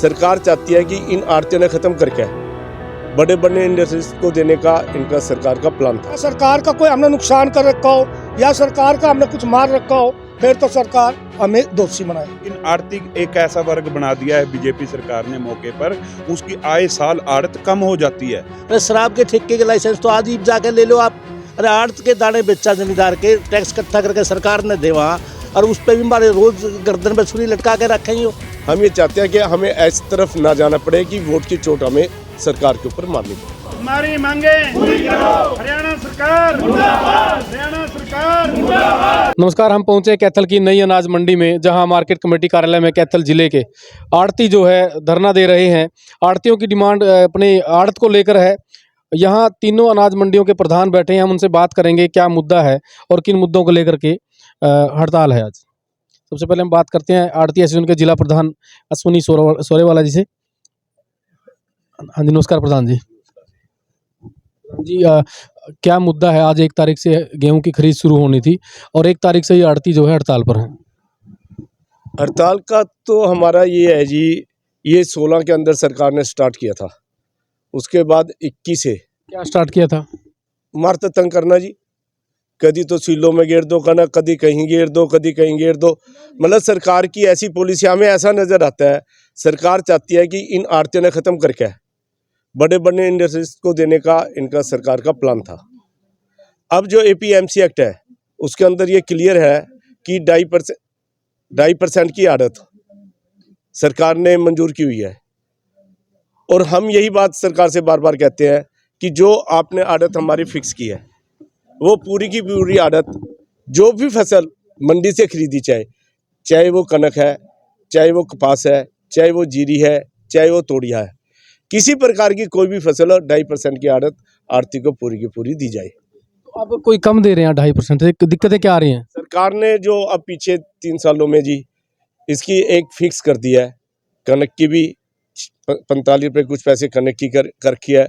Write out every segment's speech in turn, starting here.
सरकार चाहती है कि इन आड़तियों ने खत्म करके बड़े बड़े इंडस्ट्रीज को देने का इनका सरकार का प्लान था। सरकार का कोई हमने नुकसान कर रखा हो या सरकार का हमने कुछ मार रखा हो फिर तो सरकार हमें दोषी बनाए। इन आर्थिक एक ऐसा वर्ग बना दिया है बीजेपी सरकार ने मौके पर, उसकी आए साल आड़त कम हो जाती है। अरे शराब के ठेके के लाइसेंस तो आज ही जाके ले लो आप। अरे आड़त के दाने बेचा जमींदार के टैक्स इकट्ठा करके सरकार ने दे वहाँ, और उस पर भी हमारे रोज गर्दन पे छुरी लटका के रखेंगे। हम ये चाहते हैं कि हमें ऐसी तरफ ना जाना पड़े कि वोट की चोट हमें सरकार के ऊपर मारनी पड़े। हमारी मांगे हरियाणा सरकार मुर्दाबाद, हरियाणा सरकार मुर्दाबाद। नमस्कार, हम पहुंचे कैथल की नई अनाज मंडी में, जहां मार्केट कमेटी कार्यालय में कैथल जिले के आड़ती जो है धरना दे रहे हैं। आड़तियों की डिमांड अपने आड़त को लेकर है। यहां तीनों अनाज मंडियों के प्रधान बैठे हैं, हम उनसे बात करेंगे क्या मुद्दा है और किन मुद्दों को लेकर के हड़ताल है आज। सबसे पहले हम बात करते हैं आड़ती एसोसिएशन के जिला प्रधान अश्विनी सोरेवाला जी से। हाँ जी, नमस्कार प्रधान जी। जी क्या मुद्दा है? आज 1 तारीख से गेहूं की खरीद शुरू होनी थी और 1 तारीख से ये आड़ती जो है हड़ताल पर है। हड़ताल का तो हमारा ये है जी, ये 16 के अंदर सरकार ने स्टार्ट किया था, उसके बाद 21 से क्या स्टार्ट किया था? मारता तंग करना जी। कभी तो सीलों में घेर दो कनक, कभी कहीं घेर दो, कभी कहीं घेर दो। मतलब सरकार की ऐसी पॉलिसी हमें ऐसा नजर आता है, सरकार चाहती है कि इन आड़तियों ने खत्म करके बड़े बड़े इंडस्ट्रीज को देने का इनका सरकार का प्लान था। अब जो APMC एक्ट है उसके अंदर ये क्लियर है कि 2.5% की आड़त सरकार ने मंजूर की हुई है, और हम यही बात सरकार से बार बार कहते हैं कि जो आपने आड़त हमारी फिक्स की है वो पूरी की पूरी आड़त, जो भी फसल मंडी से खरीदी, चाहे वो कनक है, चाहे वो कपास है, चाहे वो जीरी है, चाहे वो तोड़िया है, किसी प्रकार की कोई भी फसल 2.5% की आड़त आड़ती को पूरी की पूरी दी जाए। अब कोई कम दे रहे हैं 2.5%, दिक्कतें क्या आ रही हैं? सरकार ने जो अब पीछे 3 सालों में जी इसकी एक फिक्स कर दिया है। कनक की भी 45 रुपये कुछ पैसे कनक की कर रखी है,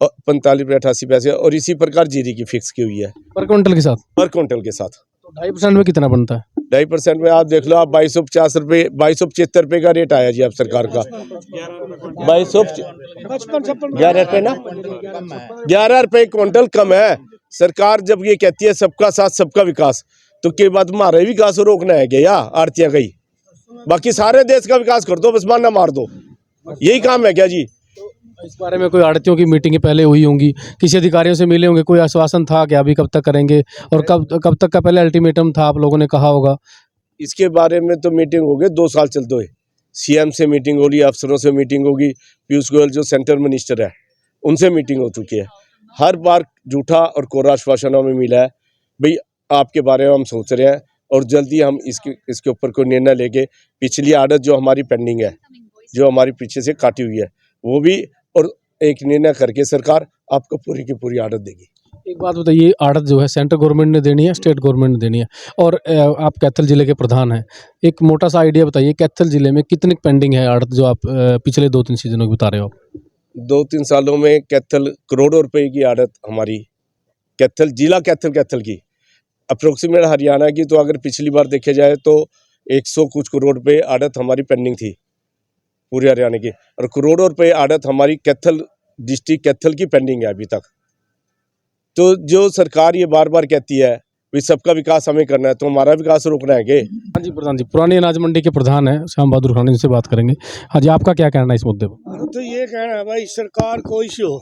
और 45 रुपये 88 पैसे, और इसी प्रकार जीरी की फिक्स की हुई है पर क्विंटल के साथ। पर क्विंटल के साथ। तो 2.5% में कितना बनता है? 2.5% में आप देख लो, आप 2250 रुपये 2275 रुपये का रेट आया जी अब सरकार का। 11 रुपये ना, 11 रुपये क्विंटल कम है। सरकार जब ये कहती है सबका साथ सबका विकास, तो के बाद हमारे विकास को रोकना है क्या? आड़तियां गई, बाकी सारे देश का विकास कर दो, बस मारना मार दो, यही काम है क्या जी? इस बारे में कोई आड़तियों की मीटिंग पहले हुई होंगी, किसी अधिकारियों से मिले होंगे, कोई आश्वासन था कि अभी कब तक करेंगे, और कब तक का पहले अल्टीमेटम था, आप लोगों ने कहा होगा? इसके बारे में तो मीटिंग हो गई, 2 साल चलते हुए। CM से मीटिंग हो रही है, अफसरों से मीटिंग होगी, पीयूष गोयल जो सेंट्रल मिनिस्टर है उनसे मीटिंग हो चुकी है। हर बार झूठा और कोरा आश्वासन हमें मिला है, भाई आपके बारे में हम सोच रहे हैं और जल्दी हम इसके ऊपर कोई निर्णय लेके पिछली आड़त जो हमारी पेंडिंग है, जो हमारी पीछे से काटी हुई है, वो भी और एक निर्णय करके सरकार आपको पूरी की पूरी आड़त देगी। एक बात बताइए, आड़त जो है सेंट्रल गवर्नमेंट ने देनी है, स्टेट गवर्नमेंट ने देनी है, और आप कैथल जिले के प्रधान हैं, एक मोटा सा आइडिया बताइए, कैथल जिले में कितनी पेंडिंग है आड़त जो आप पिछले 2-3 सीजनों की बता रहे हो? 2-3 सालों में कैथल करोड़ों रुपए की आड़त हमारी कैथल जिला कैथल की अप्रोक्सीमेट हरियाणा की, तो अगर पिछली बार देखा जाए तो 100 कुछ करोड़ रुपए आड़त हमारी पेंडिंग थी पूरे हरियाणा की, और करोड़ों रुपए आड़त हमारी कैथल डिस्ट्रिक्ट कैथल की पेंडिंग है अभी तक। तो जो सरकार ये बार बार कहती है भी सबका विकास हमें करना है, तो हमारा विकास रोकना है क्या? हाँ जी प्रधान जी, पुरानी अनाज मंडी के प्रधान है श्याम बहादुर खान, इनसे बात करेंगे। हाँ जी, आपका क्या कहना है इस मुद्दे पर? तो ये कहना है भाई, सरकार कोई सी हो,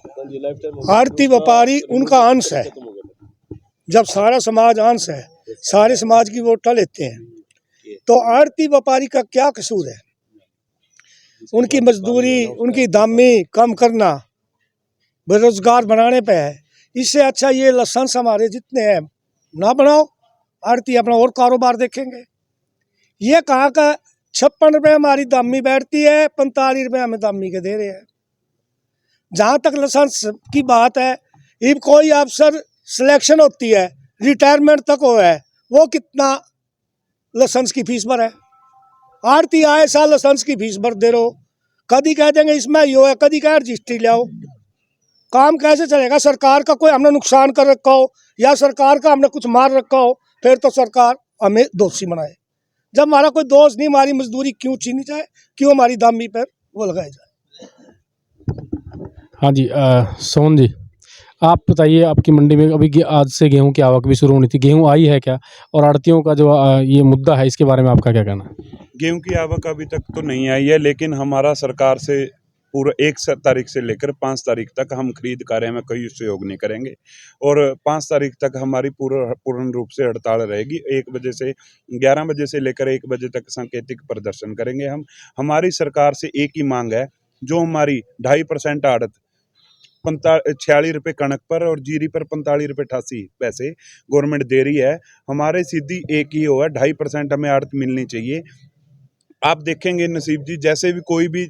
आड़ती व्यापारी उनका अंश है। जब सारा समाज अंश है, सारे समाज की वोट लेते हैं, तो आड़ती व्यापारी का क्या कसूर है? उनकी मजदूरी, उनकी दामी कम करना बेरोजगार बनाने पे है। इससे अच्छा ये लाइसेंस हमारे जितने हैं ना बनाओ, आड़ती अपना और कारोबार देखेंगे। ये कहाँ का 56 रुपये हमारी दामी बैठती है, 45 रुपये हमें दामी के दे रहे हैं। जहाँ तक लाइसेंस की बात है, अब कोई अफसर सिलेक्शन होती है, रिटायरमेंट तक हो है, वो कितना लाइसेंस की फीस भर है? आड़ती आए साल लाइसेंस की फीस भर दे रहो, कभी कह देंगे इसमें यो है, कभी कह रजिस्ट्री ले आओ। काम कैसे चलेगा? सरकार का कोई हमने नुकसान कर रखा हो या सरकार का हमने कुछ मार रखा हो फिर तो सरकार हमें दोषी बनाए। जब हमारा कोई दोष नहीं, हमारी मजदूरी क्यों छीनी जाए, क्यों हमारी दामी पर वो लगाया जाए। हाँ जी, सोहन जी, आप बताइए, आपकी मंडी में अभी आज से गेहूं की आवक भी शुरू होनी थी, गेहूं आई है क्या? और आड़तियों का जो ये मुद्दा है, इसके बारे में आपका क्या कहना है? गेहूं की आवक अभी तक तो नहीं आई है, लेकिन हमारा सरकार से पूरा 1 तारीख से लेकर 5 तारीख तक हम खरीद कार्य में कोई सहयोग नहीं करेंगे और 5 तारीख तक हमारी पूर्ण रूप से हड़ताल रहेगी। 1 बजे से 11 बजे से लेकर 1 बजे तक सांकेतिक प्रदर्शन करेंगे हम। हमारी सरकार से एक ही मांग है, जो हमारी 2.5% आड़त 46 रुपये कणक पर और जीरी पर 45 रुपये 88 पैसे गवर्नमेंट दे रही है। हमारे सीधी एक ही हो है, 2.5% हमें आड़त मिलनी चाहिए। आप देखेंगे नसीब जी, जैसे भी कोई भी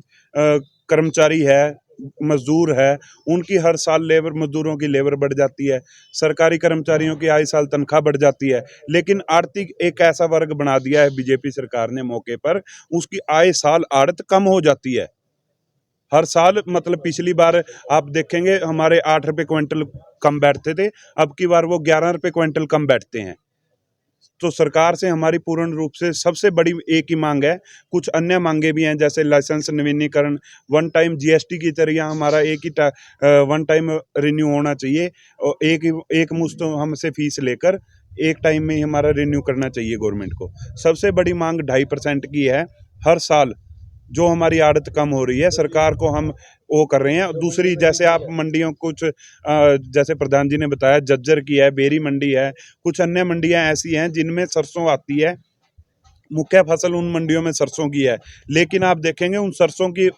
कर्मचारी है, मजदूर है, उनकी हर साल लेबर, मजदूरों की लेबर बढ़ जाती है, सरकारी कर्मचारियों की आए साल तनख्वाह बढ़ जाती है, लेकिन आर्थिक एक ऐसा वर्ग बना दिया है बीजेपी सरकार ने मौके पर, उसकी आए साल आड़त कम हो जाती है हर साल। मतलब पिछली बार आप देखेंगे हमारे 8 रुपये क्विंटल कम बैठते थे, अब की बार वो 11 रुपये क्विंटल कम बैठते हैं। तो सरकार से हमारी पूर्ण रूप से सबसे बड़ी एक ही मांग है। कुछ अन्य मांगे भी हैं, जैसे लाइसेंस नवीनीकरण, वन टाइम जीएसटी की तरह हमारा एक ही वन टाइम रिन्यू होना चाहिए और एक मुश्त हमसे फीस लेकर एक टाइम में ही हमारा रिन्यू करना चाहिए गवर्नमेंट को। सबसे बड़ी मांग 2.5% की है। हर साल जो हमारी आड़त कम हो रही है, सरकार को हम वो कर रहे हैं। दूसरी, जैसे आप मंडियों कुछ जैसे प्रधान जी ने बताया, जज्जर की है, बेरी मंडी है, कुछ अन्य मंडियां ऐसी हैं जिनमें सरसों आती है, मुख्य फसल उन मंडियों में सरसों की है, लेकिन आप देखेंगे उन सरसों की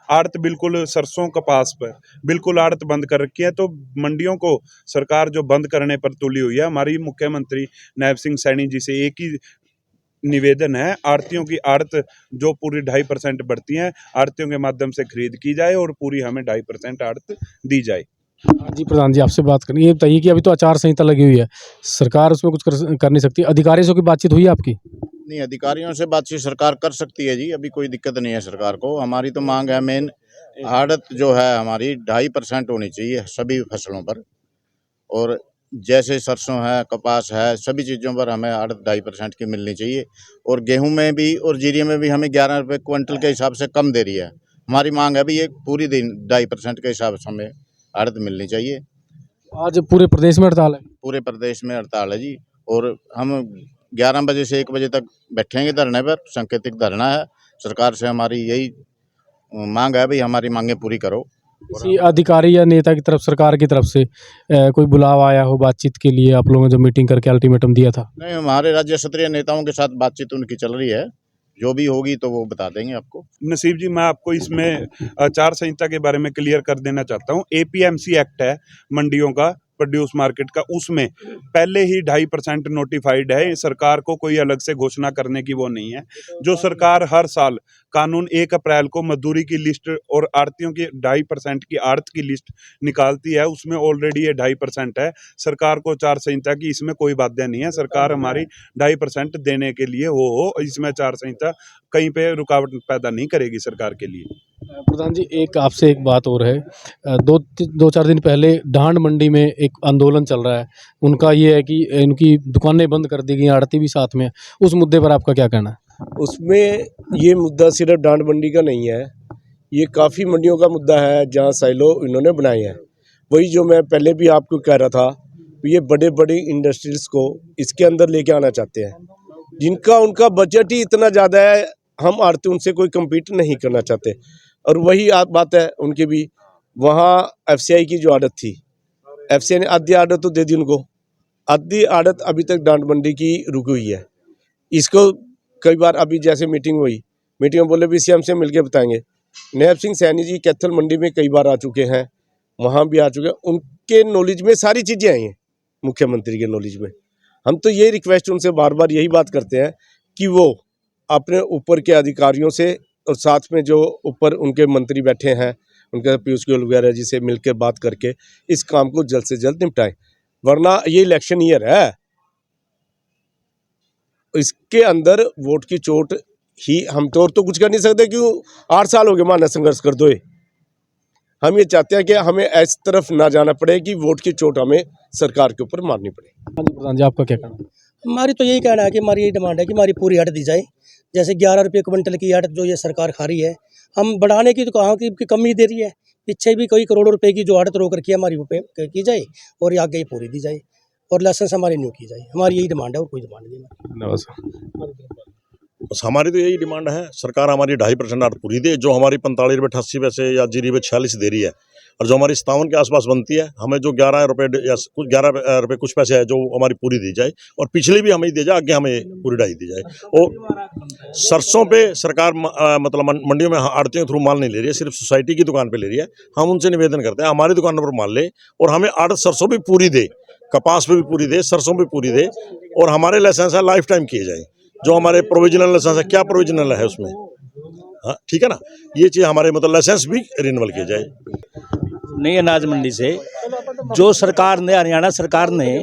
आड़त बिल्कुल, सरसों कपास पर बिल्कुल आड़त बंद कर रखी है। तो मंडियों को सरकार जो बंद करने पर तुली हुई है, हमारी मुख्यमंत्री नायब सिंह सैनी जी से एक ही निवेदन है, आड़तियों की आड़त जो पूरी 2.5% बढ़ती हैं, आड़तियों के माध्यम से खरीद की जाए और पूरी हमें 2.5% आड़त दी जाए। हाँ जी, प्रधान जी, आपसे बात करनी, ये बताइए कि अभी तो आचार संहिता लगी हुई है, सरकार उसमें कुछ कर नहीं सकती। अधिकारियों से की बातचीत हुई है आपकी? नहीं, अधिकारियों से बातचीत सरकार कर सकती है जी, अभी कोई दिक्कत नहीं है सरकार को। हमारी तो मांग है, मेन आड़त जो है हमारी 2.5% होनी चाहिए सभी फसलों पर, और जैसे सरसों है, कपास है, सभी चीज़ों पर हमें आड़त 2.5% की मिलनी चाहिए। और गेहूं में भी और जीरे में भी हमें 11 रुपये क्विंटल के हिसाब से कम दे रही है। हमारी मांग है भी ये पूरी दिन 2.5% के हिसाब से हमें आड़त मिलनी चाहिए। आज पूरे प्रदेश में हड़ताल है? पूरे प्रदेश में हड़ताल है जी, और हम 11 बजे से 1 बजे तक बैठेंगे धरने पर। सांकेतिक धरना है। सरकार से हमारी यही मांग है, भाई हमारी मांगें पूरी करो। किसी अधिकारी या नेता की तरफ, सरकार की तरफ से कोई बुलावा आया हो बातचीत के लिए? आप लोगों ने जो मीटिंग करके अल्टीमेटम दिया था? नहीं, हमारे राज्य स्तरीय नेताओं के साथ बातचीत उनकी चल रही है, जो भी होगी तो वो बता देंगे आपको। नसीब जी, मैं आपको इसमें आचार संहिता के बारे में क्लियर कर देना चाहता हूँ। एपीएमसी एक्ट है मंडियों का, प्रोड्यूस मार्केट का, उसमें पहले ही 2.5% नोटिफाइड है। सरकार को कोई अलग से घोषणा करने की वो नहीं है। जो सरकार हर साल कानून 1 अप्रैल को मजदूरी की लिस्ट और आड़तियों की 2.5% की आड़त की लिस्ट निकालती है, उसमें ऑलरेडी ये 2.5% है। सरकार को आचार संहिता की इसमें कोई बाध्य नहीं है। सरकार हमारी 2.5% देने के लिए हो, इसमें आचार संहिता कहीं पे रुकावट पैदा नहीं करेगी सरकार के लिए। प्रधान जी, एक आपसे एक बात और है, 2-4 दिन पहले डांड मंडी में एक आंदोलन चल रहा है, उनका ये है कि इनकी दुकानें बंद कर दी गई, आड़ती भी साथ में है, उस मुद्दे पर आपका क्या कहना है? उसमें ये मुद्दा सिर्फ डांड मंडी का नहीं है, ये काफ़ी मंडियों का मुद्दा है जहाँ साइलो इन्होंने बनाए हैं। वही जो मैं पहले भी आपको कह रहा था, ये बड़े बड़े इंडस्ट्रीज को इसके अंदर लेके आना चाहते हैं, जिनका उनका बजट ही इतना ज़्यादा है, हम आड़ती उनसे कोई कम्पीट नहीं करना चाहते। और वही बात है उनके भी, वहाँ एफसीआई की जो आड़त थी, एफसीआई ने आधी आड़त तो दे दी उनको, आधी आड़त अभी तक डांड मंडी की रुकी हुई है। इसको कई बार अभी जैसे मीटिंग हुई, मीटिंग में बोले भी सीएम से मिलके बताएंगे। नायब सिंह सैनी जी कैथल मंडी में कई बार आ चुके हैं, वहाँ भी आ चुके हैं, उनके नॉलेज में सारी चीज़ें आई हैं, मुख्यमंत्री के नॉलेज में। हम तो ये रिक्वेस्ट उनसे बार बार यही बात करते हैं कि वो अपने ऊपर के अधिकारियों से और साथ में जो ऊपर उनके मंत्री बैठे हैं, उनके पीयूष गोयल वगैरह जी से मिलकर बात करके इस काम को जल्द से जल्द निपटाएं, वरना ये इलेक्शन ईयर है, इसके अंदर वोट की चोट ही, हम तो कुछ कर नहीं सकते, क्यों 8 साल हो गए माना संघर्ष कर दो। हम ये चाहते हैं कि हमें ऐसी तरफ ना जाना पड़े कि वोट की चोट हमें सरकार के ऊपर मारनी पड़े। हाँ जी, प्रधान जी, आपका क्या कहना है? हमारी तो यही कहना है कि हमारी यही डिमांड है कि हमारी पूरी आड़त दी जाए। जैसे 11 रुपये क्विंटल की आड़त जो ये सरकार खा रही है, हम बढ़ाने की तो कहा कि कमी दे रही है, पीछे भी कोई करोड़ों रुपए की जो आड़त रोक रखी है हमारी वो पे की जाए और ये आगे पूरी दी जाए और लाइसेंस हमारी न्यू की जाए। हमारी यही डिमांड है और कोई डिमांड नहीं है। बस हमारी तो यही डिमांड है, सरकार हमारी 2.5% आड़त पूरी दे, जो हमारी 45 रुपये 88 पैसे या जीरी पे 46 दे रही है, और जो हमारी 57 के आसपास बनती है हमें जो 11 रुपये या कुछ 11 रुपये कुछ पैसे है जो हमारी पूरी दी जाए, और पिछली भी हमें दी जाए, आगे हमें पूरी ढाई दी जाए। और सरसों पे सरकार मतलब मंडियों में आड़तियों के थ्रू माल नहीं ले रही है, सिर्फ सोसाइटी की दुकान पे ले रही है। हम उनसे निवेदन करते हैं हमारी दुकान पर माल ले और हमें आड़त सरसों भी पूरी दे, कपास पे भी पूरी दे, सरसों भी पूरी दे, और हमारे लाइसेंस है लाइफ टाइम किए जाए। जो हमारे प्रोविजनल लाइसेंस है, क्या प्रोविजनल है उसमें, हाँ ठीक है ना, ये चीज़ हमारे मतलब लाइसेंस भी रिन्यूअल किए जाए। नई अनाज मंडी से जो सरकार ने, हरियाणा सरकार ने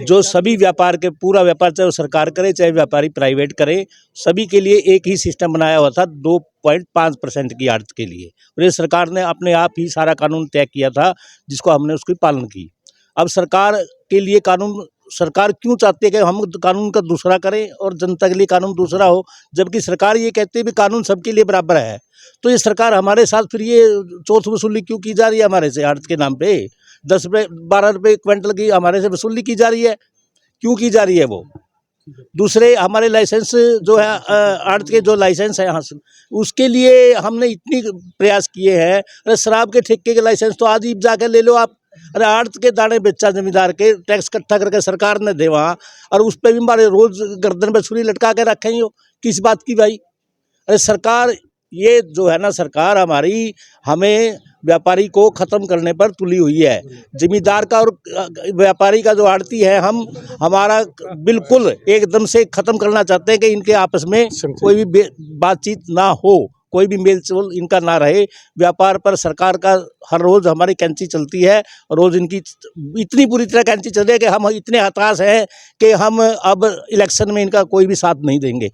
जो सभी व्यापार के, पूरा व्यापार चाहे वो सरकार करे चाहे व्यापारी प्राइवेट करे, सभी के लिए एक ही सिस्टम बनाया हुआ था 2.5% की आड़त के लिए, और ये सरकार ने अपने आप ही सारा कानून तय किया था जिसको हमने उसकी पालन की। अब सरकार के लिए कानून, सरकार क्यों चाहती है कि हम कानून का दूसरा करें और जनता के लिए कानून दूसरा हो, जबकि सरकार ये कहती है भी कानून सबके लिए बराबर है। तो ये सरकार हमारे साथ फिर ये चौथ वसूली क्यों की जा रही है हमारे से आड़त के नाम पे? 10 रुपये 12 रुपये क्विंटल की हमारे से वसूली की जा रही है, क्यों की जा रही है? वो दूसरे हमारे लाइसेंस जो है आड़त के जो लाइसेंस है हासिल, उसके लिए हमने इतनी प्रयास किए हैं। अरे शराब के ठेके के लाइसेंस तो आज ही जाके ले लो आप। अरे आड़त के दाने बेचा जमींदार के, टैक्स इकट्ठा करके सरकार ने दे वहाँ, और उस पर भी हमारे रोज गर्दन पे छुरी लटका के रखें हो, किस बात की भाई? अरे सरकार, ये जो है ना सरकार हमारी, हमें व्यापारी को ख़त्म करने पर तुली हुई है। जमींदार का और व्यापारी का जो आड़ती है, हम हमारा बिल्कुल एकदम से ख़त्म करना चाहते हैं कि इनके आपस में कोई भी बातचीत ना हो, कोई भी मेल जोल इनका ना रहे। व्यापार पर सरकार का हर रोज़ हमारी कैंची चलती है, रोज़ इनकी इतनी बुरी तरह कैंची चल रही है कि हम इतने हताश हैं कि हम अब इलेक्शन में इनका कोई भी साथ नहीं देंगे।